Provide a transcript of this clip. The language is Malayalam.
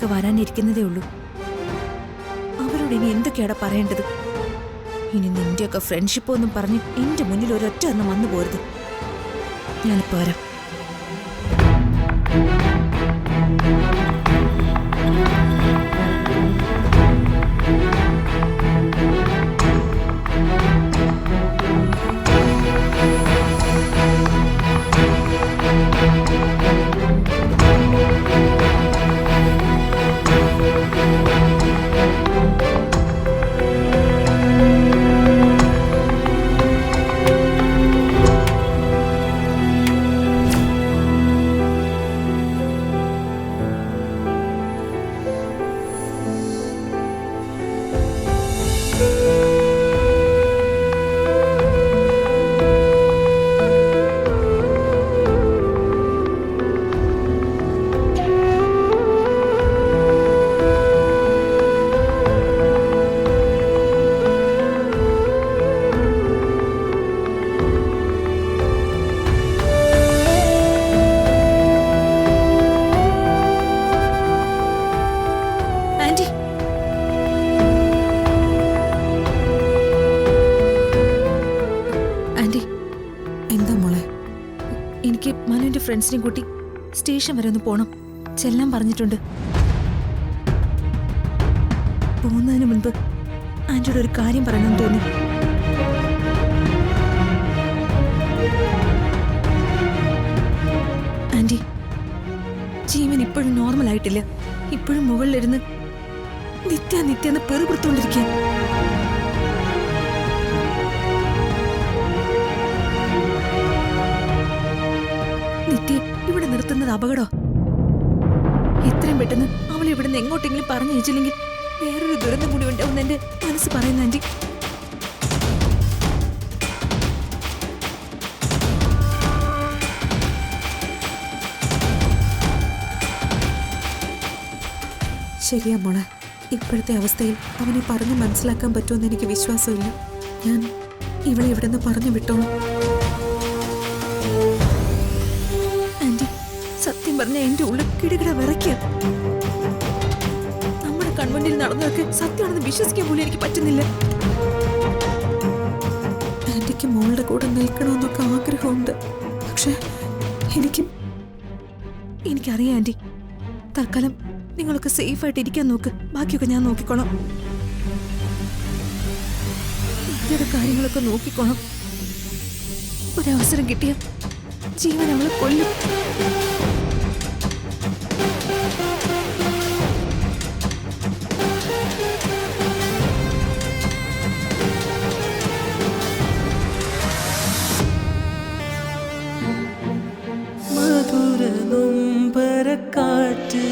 ഒക്കെ വരാനിരിക്കുന്നതേ ഉള്ളൂ. അവരോട് ഇനി എന്തൊക്കെയാടാ പറയേണ്ടത്? ഇനി നിന്റെയൊക്കെ ഫ്രണ്ട്ഷിപ്പ് ഒന്നും പറഞ്ഞ് എന്റെ മുന്നിൽ ഒരൊറ്റ എണ്ണം വന്നു പോരുത്. ഞാനിപ്പോ വരാം. എനിക്ക് മനുവിന്റെ ഫ്രണ്ട്സിനെ കൂട്ടി സ്റ്റേഷൻ വരെ ഒന്ന് പോണം. ചെല്ലാൻ പറഞ്ഞിട്ടുണ്ട്. പോകുന്നതിന് മുൻപ് ആന്റിയോട് ഒരു കാര്യം പറയണമെന്ന് തോന്നി. ആന്റി, ജീവൻ ഇപ്പോഴും നോർമൽ ആയിട്ടില്ല. ഇപ്പോഴും മുകളിലിരുന്ന് നിത്യ പെറുപുറത്തോണ്ടിരിക്കുക. നിത്യ ഇവിടെ നിർത്തുന്നത് അപകടോ. എത്രയും പെട്ടെന്ന് അവൾ ഇവിടുന്ന് എങ്ങോട്ടെങ്കിലും പറഞ്ഞു വെച്ചില്ലെങ്കിൽ വേറൊരു ദുരന്തം കൂടി ഉണ്ടാവുന്ന എന്റെ മനസ്സ് പറയുന്ന ആന്റി. ശരിയാ മോളെ, ഇപ്പോഴത്തെ അവസ്ഥയിൽ അവനെ പറഞ്ഞ് മനസ്സിലാക്കാൻ പറ്റുമെന്ന് എനിക്ക് വിശ്വാസമില്ല. ഞാൻ ഇവളെ ഇവിടെ നിന്ന് പറഞ്ഞു വിട്ടോളാം. ആന്റി, സത്യം പറഞ്ഞ എന്റെ ഉള്ളിൽ കിടുകിട വിറയ്ക്കുക. നമ്മുടെ കൺമുന്നിൽ നടന്നതൊക്കെ സത്യമാണെന്ന് വിശ്വസിക്കാൻ പോലും എനിക്ക് പറ്റുന്നില്ല. ആന്റിക്ക് മോളുടെ കൂടെ നിൽക്കണമെന്നൊക്കെ ആഗ്രഹമുണ്ട്. പക്ഷെ എനിക്കറിയാം ആന്റി. തൽക്കാലം നിങ്ങളൊക്കെ സേഫായിട്ട് ഇരിക്കാൻ നോക്ക്. ബാക്കിയൊക്കെ ഞാൻ നോക്കിക്കോളാം. ഇന്ത്യയുടെ കാര്യങ്ങളൊക്കെ നോക്കിക്കോണം. ഒരവസരം കിട്ടിയ ജീവൻ അവളെ കൊല്ലും. മധുര നൊമ്പരക്കാറ്റ്